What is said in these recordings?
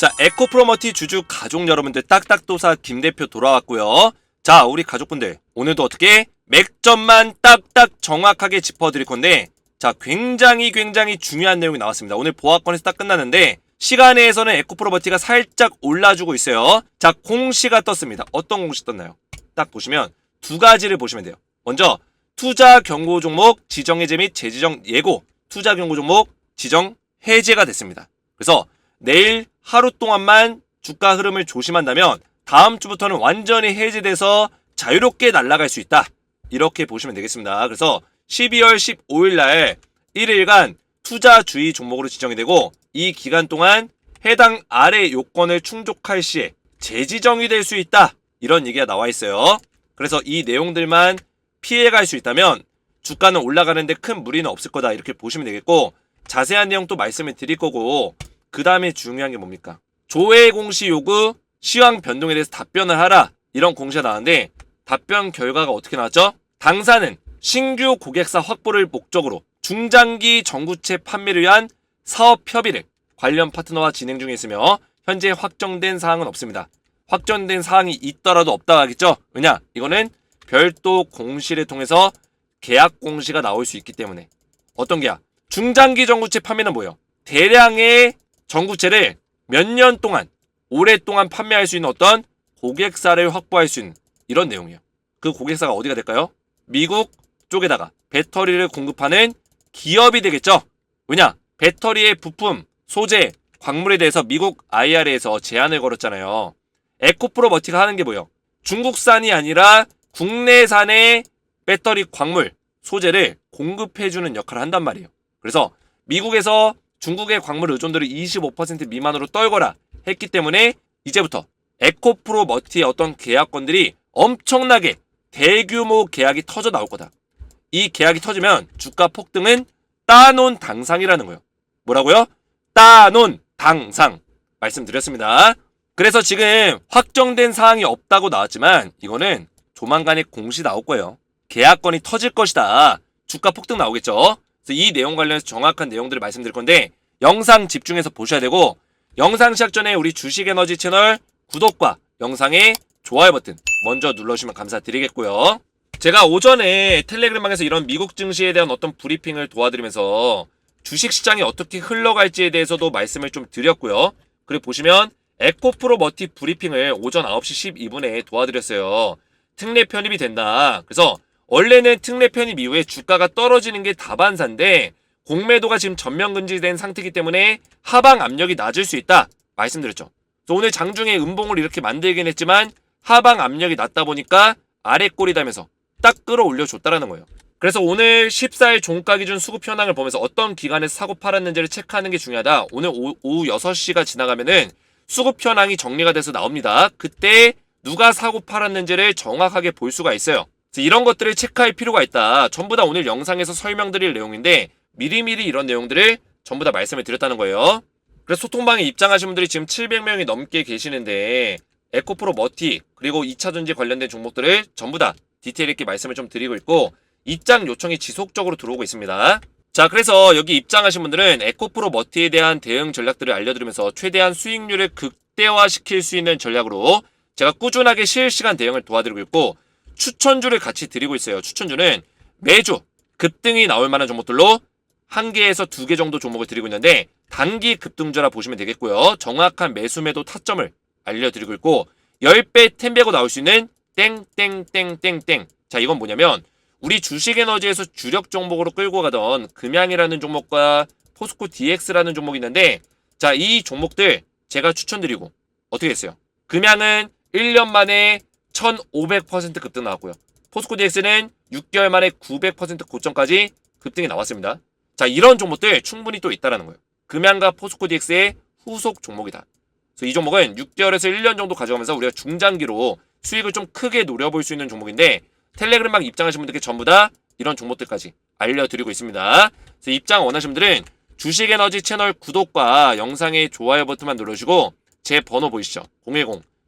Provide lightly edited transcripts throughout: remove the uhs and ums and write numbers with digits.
자, 에코프로머티 주주 가족 여러분들 딱딱도사 김대표 돌아왔고요. 자, 우리 가족분들 오늘도 어떻게 맥점만 딱딱 정확하게 짚어드릴 건데, 자, 굉장히 중요한 내용이 나왔습니다. 오늘 보합권에서 딱 끝났는데 시간에서는 에코프로머티가 살짝 올라주고 있어요. 자, 공시가 떴습니다. 어떤 공시 떴나요? 딱 보시면 두 가지를 보시면 돼요. 먼저 투자 경고 종목 지정 해제 및 재지정 예고, 투자 경고 종목 지정 해제가 됐습니다. 그래서 내일 하루 동안만 주가 흐름을 조심한다면 다음 주부터는 완전히 해제돼서 자유롭게 날아갈 수 있다. 이렇게 보시면 되겠습니다. 그래서 12월 15일 날 1일간 투자 주의 종목으로 지정이 되고, 이 기간 동안 해당 아래 요건을 충족할 시에 재지정이 될 수 있다. 이런 얘기가 나와 있어요. 그래서 이 내용들만 피해갈 수 있다면 주가는 올라가는데 큰 무리는 없을 거다. 이렇게 보시면 되겠고, 자세한 내용 또 말씀을 드릴 거고, 그 다음에 중요한 게 뭡니까? 조회 공시 요구 시황 변동에 대해서 답변을 하라. 이런 공시가 나왔는데 답변 결과가 어떻게 나왔죠? 당사는 신규 고객사 확보를 목적으로 중장기 전구체 판매를 위한 사업 협의를 관련 파트너와 진행 중에 있으며 현재 확정된 사항은 없습니다. 확정된 사항이 있더라도 없다고 하겠죠? 왜냐? 이거는 별도 공시를 통해서 계약 공시가 나올 수 있기 때문에. 어떤 계약? 중장기 전구체 판매는 뭐예요? 대량의 전구체를 몇 년 동안, 오랫동안 판매할 수 있는 어떤 고객사를 확보할 수 있는 이런 내용이에요. 그 고객사가 어디가 될까요? 미국 쪽에다가 배터리를 공급하는 기업이 되겠죠? 왜냐? 배터리의 부품, 소재, 광물에 대해서 미국 IRA에서 제한을 걸었잖아요. 에코프로머티가 하는 게 뭐예요? 중국산이 아니라 국내산의 배터리 광물, 소재를 공급해주는 역할을 한단 말이에요. 그래서 미국에서 중국의 광물 의존도를 25% 미만으로 떨거라 했기 때문에 이제부터 에코프로머티의 어떤 계약건들이 엄청나게 대규모 계약이 터져 나올 거다. 이 계약이 터지면 주가 폭등은 따놓은 당상이라는 거예요. 뭐라고요? 따놓은 당상. 말씀드렸습니다. 그래서 지금 확정된 사항이 없다고 나왔지만 이거는 조만간에 공시 나올 거예요. 계약건이 터질 것이다. 주가 폭등 나오겠죠. 그래서 이 내용 관련해서 정확한 내용들을 말씀드릴 건데 영상 집중해서 보셔야 되고, 영상 시작 전에 우리 주식에너지 채널 구독과 영상의 좋아요 버튼 먼저 눌러주시면 감사드리겠고요. 제가 오전에 텔레그램방에서 이런 미국 증시에 대한 어떤 브리핑을 도와드리면서 주식시장이 어떻게 흘러갈지에 대해서도 말씀을 좀 드렸고요. 그리고 보시면 에코프로머티 브리핑을 오전 9시 12분에 도와드렸어요. 특례 편입이 된다. 그래서 원래는 특례 편입 이후에 주가가 떨어지는 게 다반사인데 공매도가 지금 전면 금지된 상태이기 때문에 하방 압력이 낮을 수 있다. 말씀드렸죠. 그래서 오늘 장중에 음봉을 이렇게 만들긴 했지만 하방 압력이 낮다 보니까 아래 꼬리 다면서 딱 끌어올려 줬다라는 거예요. 그래서 오늘 14일 종가 기준 수급 현황을 보면서 어떤 기간에서 사고 팔았는지를 체크하는 게 중요하다. 오늘 오후 6시가 지나가면은 수급 현황이 정리가 돼서 나옵니다. 그때 누가 사고 팔았는지를 정확하게 볼 수가 있어요. 그래서 이런 것들을 체크할 필요가 있다. 전부 다 오늘 영상에서 설명드릴 내용인데 미리미리 이런 내용들을 전부 다 말씀을 드렸다는 거예요. 그래서 소통방에 입장하신 분들이 지금 700명이 넘게 계시는데 에코프로머티 그리고 2차전지 관련된 종목들을 전부 다 디테일 있게 말씀을 좀 드리고 있고, 입장 요청이 지속적으로 들어오고 있습니다. 자, 그래서 여기 입장하신 분들은 에코프로머티에 대한 대응 전략들을 알려드리면서 최대한 수익률을 극대화시킬 수 있는 전략으로 제가 꾸준하게 실시간 대응을 도와드리고 있고, 추천주를 같이 드리고 있어요. 추천주는 매주 급등이 나올 만한 종목들로 1개에서 2개 정도 종목을 드리고 있는데 단기 급등주라 보시면 되겠고요. 정확한 매수 매도 타점을 알려드리고 있고, 10배 10배고 나올 수 있는 땡땡땡땡땡. 자, 이건 뭐냐면 우리 주식에너지에서 주력 종목으로 끌고 가던 금양이라는 종목과 포스코 DX라는 종목이 있는데, 자, 이 종목들 제가 추천드리고 어떻게 했어요? 금양은 1년 만에 1500% 급등 나왔고요. 포스코 DX는 6개월 만에 900% 고점까지 급등이 나왔습니다. 자, 이런 종목들 충분히 또 있다라는 거예요. 금양과 포스코 DX의 후속 종목이다. 그래서 이 종목은 6개월에서 1년 정도 가져가면서 우리가 중장기로 수익을 좀 크게 노려볼 수 있는 종목인데 텔레그램방 입장하신 분들께 전부 다 이런 종목들까지 알려드리고 있습니다. 그래서 입장 원하시는 분들은 주식에너지 채널 구독과 영상의 좋아요 버튼만 눌러주시고 제 번호 보이시죠?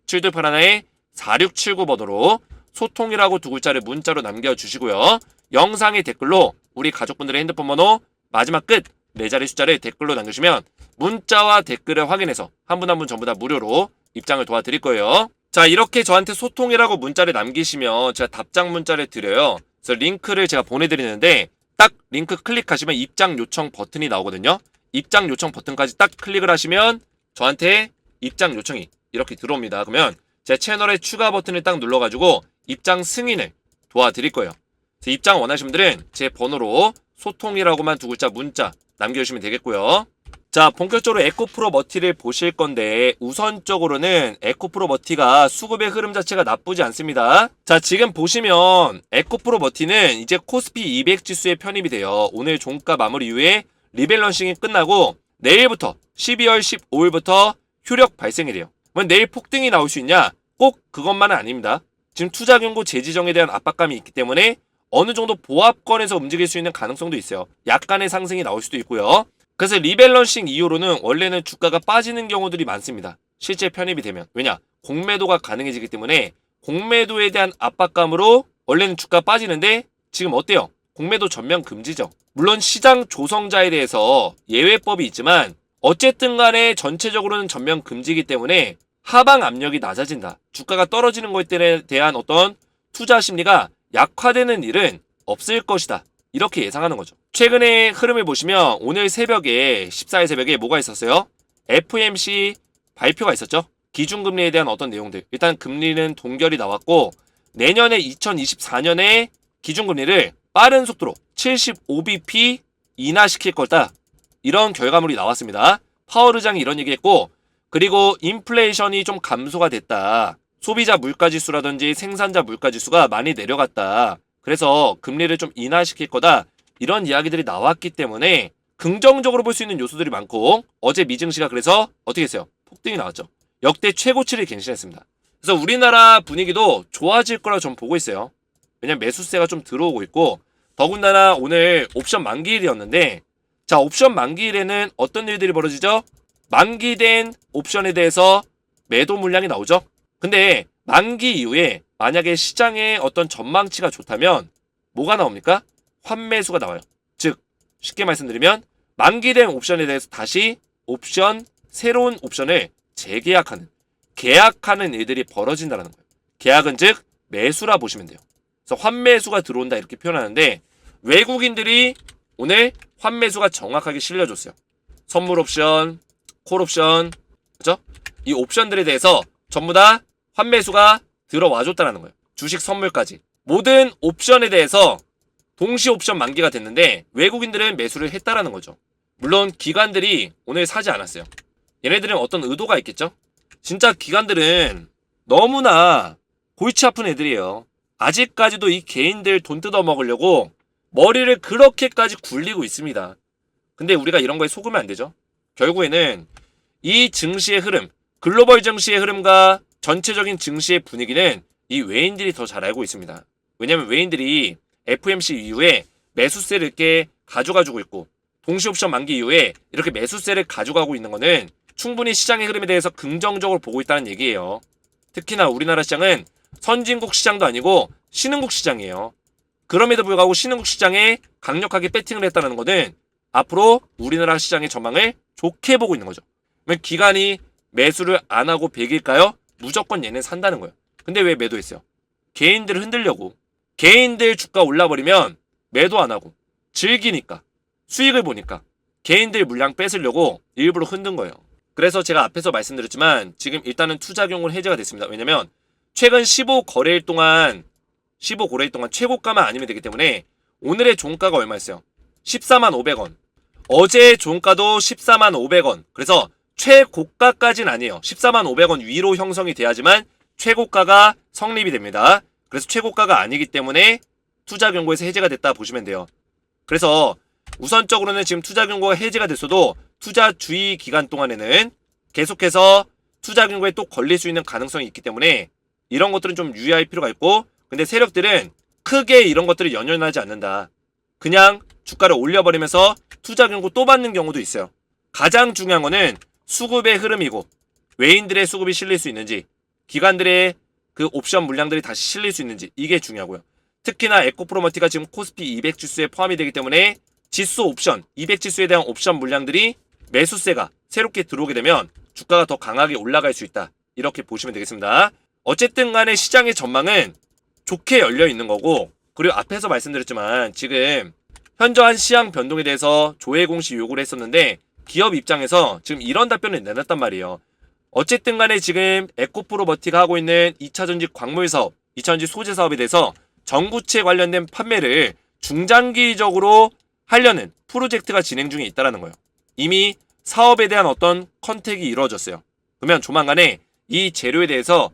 010-7281-4679번호로 소통이라고 두 글자를 문자로 남겨주시고요. 영상의 댓글로 우리 가족분들의 핸드폰 번호 마지막 끝 4자리 숫자를 댓글로 남겨주시면 문자와 댓글을 확인해서 한 분 한 분 전부 다 무료로 입장을 도와드릴 거예요. 자, 이렇게 저한테 소통이라고 문자를 남기시면 제가 답장 문자를 드려요. 그래서 링크를 제가 보내드리는데 딱 링크 클릭하시면 입장 요청 버튼이 나오거든요. 입장 요청 버튼까지 딱 클릭을 하시면 저한테 입장 요청이 이렇게 들어옵니다. 그러면 제 채널에 추가 버튼을 딱 눌러가지고 입장 승인을 도와드릴 거예요. 그래서 입장 원하시는 분들은 제 번호로 소통이라고만 2글자 문자 남겨주시면 되겠고요. 자, 본격적으로 에코프로 머티를 보실 건데 우선적으로는 에코프로 머티가 수급의 흐름 자체가 나쁘지 않습니다. 자, 지금 보시면 에코프로 머티는 이제 코스피 200 지수에 편입이 돼요. 오늘 종가 마무리 이후에 리밸런싱이 끝나고 내일부터 12월 15일부터 효력 발생이 돼요. 그럼 내일 폭등이 나올 수 있냐? 꼭 그것만은 아닙니다. 지금 투자 경고 재지정에 대한 압박감이 있기 때문에 어느 정도 보합권에서 움직일 수 있는 가능성도 있어요. 약간의 상승이 나올 수도 있고요. 그래서 리밸런싱 이후로는 원래는 주가가 빠지는 경우들이 많습니다. 실제 편입이 되면. 왜냐? 공매도가 가능해지기 때문에 공매도에 대한 압박감으로 원래는 주가 빠지는데 지금 어때요? 공매도 전면 금지죠. 물론 시장 조성자에 대해서 예외법이 있지만 어쨌든 간에 전체적으로는 전면 금지이기 때문에 하방 압력이 낮아진다. 주가가 떨어지는 것에 대한 어떤 투자 심리가 약화되는 일은 없을 것이다. 이렇게 예상하는 거죠. 최근의 흐름을 보시면 오늘 새벽에 14일 새벽에 뭐가 있었어요? FOMC 발표가 있었죠. 기준금리에 대한 어떤 내용들. 일단 금리는 동결이 나왔고 내년에 2024년에 기준금리를 빠른 속도로 75bp 인하시킬 거다. 이런 결과물이 나왔습니다. 파월 의장이 이런 얘기했고 그리고 인플레이션이 좀 감소가 됐다. 소비자 물가지수라든지 생산자 물가지수가 많이 내려갔다. 그래서 금리를 좀 인하시킬 거다. 이런 이야기들이 나왔기 때문에 긍정적으로 볼 수 있는 요소들이 많고 어제 미증시가 그래서 어떻게 했어요? 폭등이 나왔죠. 역대 최고치를 갱신했습니다. 그래서 우리나라 분위기도 좋아질 거라고 전 보고 있어요. 왜냐면 매수세가 좀 들어오고 있고 더군다나 오늘 옵션 만기일이었는데 자, 옵션 만기일에는 어떤 일들이 벌어지죠? 만기된 옵션에 대해서 매도 물량이 나오죠. 근데 만기 이후에 만약에 시장의 어떤 전망치가 좋다면 뭐가 나옵니까? 환매수가 나와요. 즉 쉽게 말씀드리면 만기된 옵션에 대해서 다시 새로운 옵션을 재계약하는 계약하는 일들이 벌어진다는 거예요. 계약은 즉 매수라 보시면 돼요. 그래서 환매수가 들어온다 이렇게 표현하는데 외국인들이 오늘 환매수가 정확하게 실려줬어요. 선물 옵션, 콜 옵션, 그죠? 이 옵션들에 대해서 전부 다 환매수가 들어와줬다는 거예요. 주식 선물까지. 모든 옵션에 대해서 동시 옵션 만기가 됐는데 외국인들은 매수를 했다라는 거죠. 물론 기관들이 오늘 사지 않았어요. 얘네들은 어떤 의도가 있겠죠? 진짜 기관들은 너무나 골치 아픈 애들이에요. 아직까지도 이 개인들 돈 뜯어 먹으려고 머리를 그렇게까지 굴리고 있습니다. 근데 우리가 이런 거에 속으면 안 되죠. 결국에는 이 증시의 흐름, 글로벌 증시의 흐름과 전체적인 증시의 분위기는 이 외인들이 더 잘 알고 있습니다. 왜냐면 외인들이 FOMC 이후에 매수세를 이렇게 가져가지고 있고 동시 옵션 만기 이후에 이렇게 매수세를 가져가고 있는 거는 충분히 시장의 흐름에 대해서 긍정적으로 보고 있다는 얘기예요. 특히나 우리나라 시장은 선진국 시장도 아니고 신흥국 시장이에요. 그럼에도 불구하고 신흥국 시장에 강력하게 배팅을 했다는 것은 앞으로 우리나라 시장의 전망을 좋게 보고 있는 거죠. 그러면 기관이 매수를 안 하고 배길까요? 무조건 얘는 산다는 거예요. 근데 왜 매도했어요? 개인들을 흔들려고. 개인들 주가 올라버리면 매도 안 하고 즐기니까 수익을 보니까 개인들 물량 뺏으려고 일부러 흔든 거예요. 그래서 제가 앞에서 말씀드렸지만 지금 일단은 투자 경고는 해제가 됐습니다. 왜냐면 최근 15거래일 동안 최고가만 아니면 되기 때문에 오늘의 종가가 얼마였어요? 14만 500원. 어제의 종가도 14만 500원. 그래서 최고가까지는 아니에요. 14만 500원 위로 형성이 돼야지만 최고가가 성립이 됩니다. 그래서 최고가가 아니기 때문에 투자 경고에서 해제가 됐다 보시면 돼요. 그래서 우선적으로는 지금 투자 경고가 해제가 됐어도 투자 주의 기간 동안에는 계속해서 투자 경고에 또 걸릴 수 있는 가능성이 있기 때문에 이런 것들은 좀 유의할 필요가 있고 근데 세력들은 크게 이런 것들을 연연하지 않는다. 그냥 주가를 올려버리면서 투자 경고 또 받는 경우도 있어요. 가장 중요한 거는 수급의 흐름이고 외인들의 수급이 실릴 수 있는지 기관들의 그 옵션 물량들이 다시 실릴 수 있는지 이게 중요하고요. 특히나 에코프로머티가 지금 코스피 200 지수에 포함이 되기 때문에 지수 옵션, 200지수에 대한 옵션 물량들이 매수세가 새롭게 들어오게 되면 주가가 더 강하게 올라갈 수 있다. 이렇게 보시면 되겠습니다. 어쨌든 간에 시장의 전망은 좋게 열려 있는 거고, 그리고 앞에서 말씀드렸지만 지금 현저한 시장 변동에 대해서 조회 공시 요구를 했었는데 기업 입장에서 지금 이런 답변을 내놨단 말이에요. 어쨌든 간에 지금 에코프로버티가 하고 있는 2차전지 광물 사업, 2차전지 소재 사업에 대해서 전구체 관련된 판매를 중장기적으로 하려는 프로젝트가 진행 중에 있다는 거예요. 이미 사업에 대한 어떤 컨택이 이루어졌어요. 그러면 조만간에 이 재료에 대해서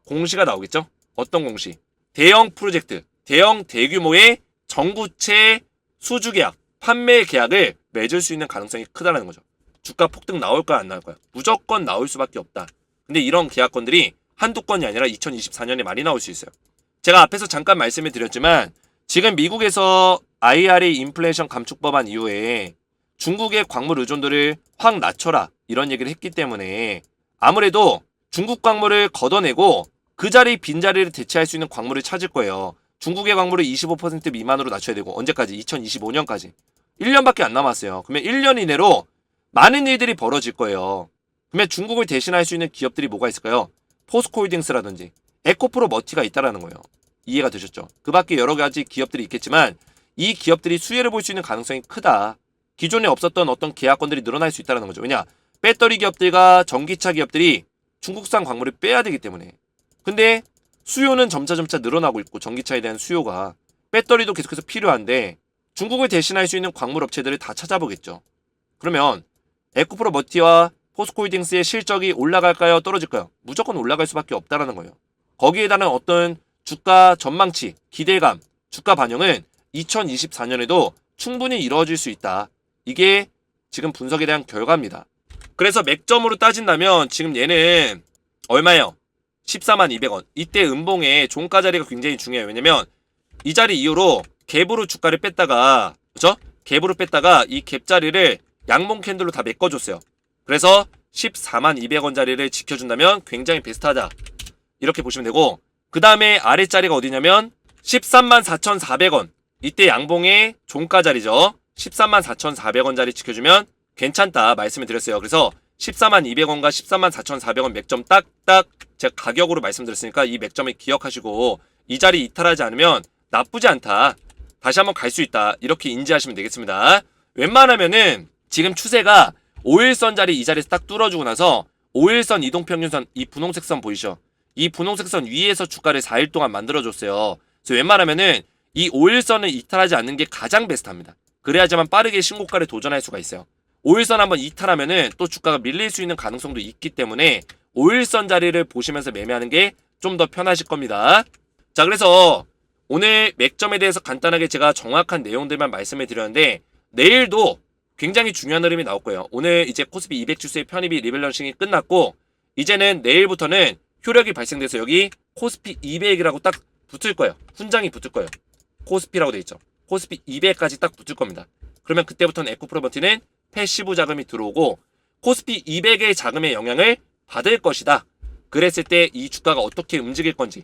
공시가 나오겠죠? 어떤 공시? 대형 프로젝트, 대형 대규모의 전구체 수주 계약, 판매 계약을 맺을 수 있는 가능성이 크다는 거죠. 주가 폭등 나올까요, 안 나올까요? 무조건 나올 수밖에 없다. 근데 이런 계약건들이 한두 건이 아니라 2024년에 많이 나올 수 있어요. 제가 앞에서 잠깐 말씀을 드렸지만 지금 미국에서 IRA 인플레이션 감축 법안 이후에 중국의 광물 의존도를 확 낮춰라 이런 얘기를 했기 때문에 아무래도 중국 광물을 걷어내고 그 자리 빈자리를 대체할 수 있는 광물을 찾을 거예요. 중국의 광물을 25% 미만으로 낮춰야 되고 언제까지? 2025년까지. 1년밖에 안 남았어요. 그러면 1년 이내로 많은 일들이 벌어질 거예요. 그러면 중국을 대신할 수 있는 기업들이 뭐가 있을까요? 포스코홀딩스라든지 에코프로머티가 있다라는 거예요. 이해가 되셨죠? 그 밖에 여러 가지 기업들이 있겠지만 이 기업들이 수혜를 볼 수 있는 가능성이 크다. 기존에 없었던 어떤 계약건들이 늘어날 수 있다는 거죠. 왜냐? 배터리 기업들과 전기차 기업들이 중국산 광물을 빼야 되기 때문에. 근데 수요는 점차 늘어나고 있고 전기차에 대한 수요가 배터리도 계속해서 필요한데 중국을 대신할 수 있는 광물 업체들을 다 찾아보겠죠. 그러면 에코프로머티와 포스코홀딩스의 실적이 올라갈까요? 떨어질까요? 무조건 올라갈 수밖에 없다라는 거예요. 거기에 따른 어떤 주가 전망치, 기대감, 주가 반영은 2024년에도 충분히 이루어질 수 있다. 이게 지금 분석에 대한 결과입니다. 그래서 맥점으로 따진다면 지금 얘는 얼마예요? 142,200원. 이때 음봉의 종가 자리가 굉장히 중요해요. 왜냐면 이 자리 이후로 갭으로 주가를 뺐다가 그렇죠? 갭으로 뺐다가 이 갭 자리를 양봉 캔들로 다 메꿔줬어요. 그래서 142,200원 자리를 지켜준다면 굉장히 베스트하다. 이렇게 보시면 되고 그 다음에 아랫자리가 어디냐면 134,400원. 이때 양봉의 종가 자리죠. 134,400원 자리 지켜주면 괜찮다 말씀을 드렸어요. 그래서 142,200원과 134,400원 맥점 딱딱 제가 가격으로 말씀드렸으니까 이 맥점을 기억하시고 이 자리 이탈하지 않으면 나쁘지 않다. 다시 한번 갈 수 있다. 이렇게 인지하시면 되겠습니다. 웬만하면은 지금 추세가 5일선 자리 이 자리에서 딱 뚫어주고 나서 5일선 이동평균선 이 분홍색 선 보이시죠? 이 분홍색 선 위에서 주가를 4일 동안 만들어줬어요. 그래서 웬만하면은 이 5일선을 이탈하지 않는 게 가장 베스트합니다. 그래야지만 빠르게 신고가를 도전할 수가 있어요. 5일선 한번 이탈하면은 또 주가가 밀릴 수 있는 가능성도 있기 때문에 5일선 자리를 보시면서 매매하는 게 좀 더 편하실 겁니다. 자, 그래서 오늘 맥점에 대해서 간단하게 제가 정확한 내용들만 말씀을 드렸는데 내일도 굉장히 중요한 흐름이 나올 거예요. 오늘 이제 코스피 200 지수의 편입이 리밸런싱이 끝났고 이제는 내일부터는 효력이 발생돼서 여기 코스피 200이라고 딱 붙을 거예요. 훈장이 붙을 거예요. 코스피라고 돼 있죠. 코스피 200까지 딱 붙을 겁니다. 그러면 그때부터는 에코프로머티는 패시브 자금이 들어오고 코스피 200의 자금의 영향을 받을 것이다. 그랬을 때 이 주가가 어떻게 움직일 건지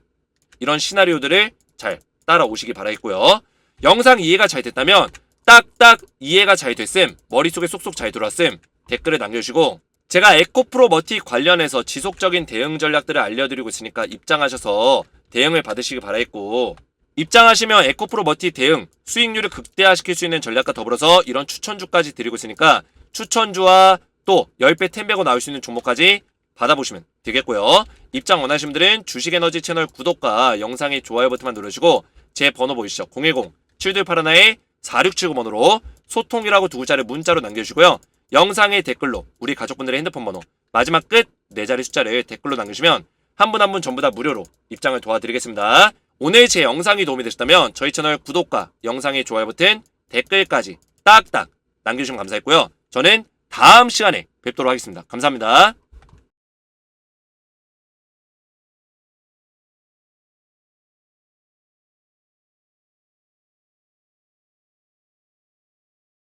이런 시나리오들을 잘 따라오시기 바라겠고요. 영상 이해가 잘 됐다면 딱딱 이해가 잘 됐음, 머릿속에 쏙쏙 잘 들어왔음 댓글을 남겨주시고 제가 에코프로머티 관련해서 지속적인 대응 전략들을 알려드리고 있으니까 입장하셔서 대응을 받으시기 바라겠고 입장하시면 에코프로머티 대응 수익률을 극대화시킬 수 있는 전략과 더불어서 이런 추천주까지 드리고 있으니까 추천주와 또 10배 10배고 나올 수 있는 종목까지 받아보시면 되겠고요. 입장 원하시는 분들은 주식에너지 채널 구독과 영상의 좋아요 버튼만 누르시고 제 번호 보이시죠? 010-7281-4679번으로 소통이라고 두 글자를 문자로 남겨주시고요. 영상의 댓글로 우리 가족분들의 핸드폰 번호 마지막 끝 4자리 숫자를 댓글로 남겨주시면 한 분 한 분 전부 다 무료로 입장을 도와드리겠습니다. 오늘 제 영상이 도움이 되셨다면 저희 채널 구독과 영상의 좋아요 버튼 댓글까지 딱딱 남겨주시면 감사했고요. 저는 다음 시간에 뵙도록 하겠습니다. 감사합니다.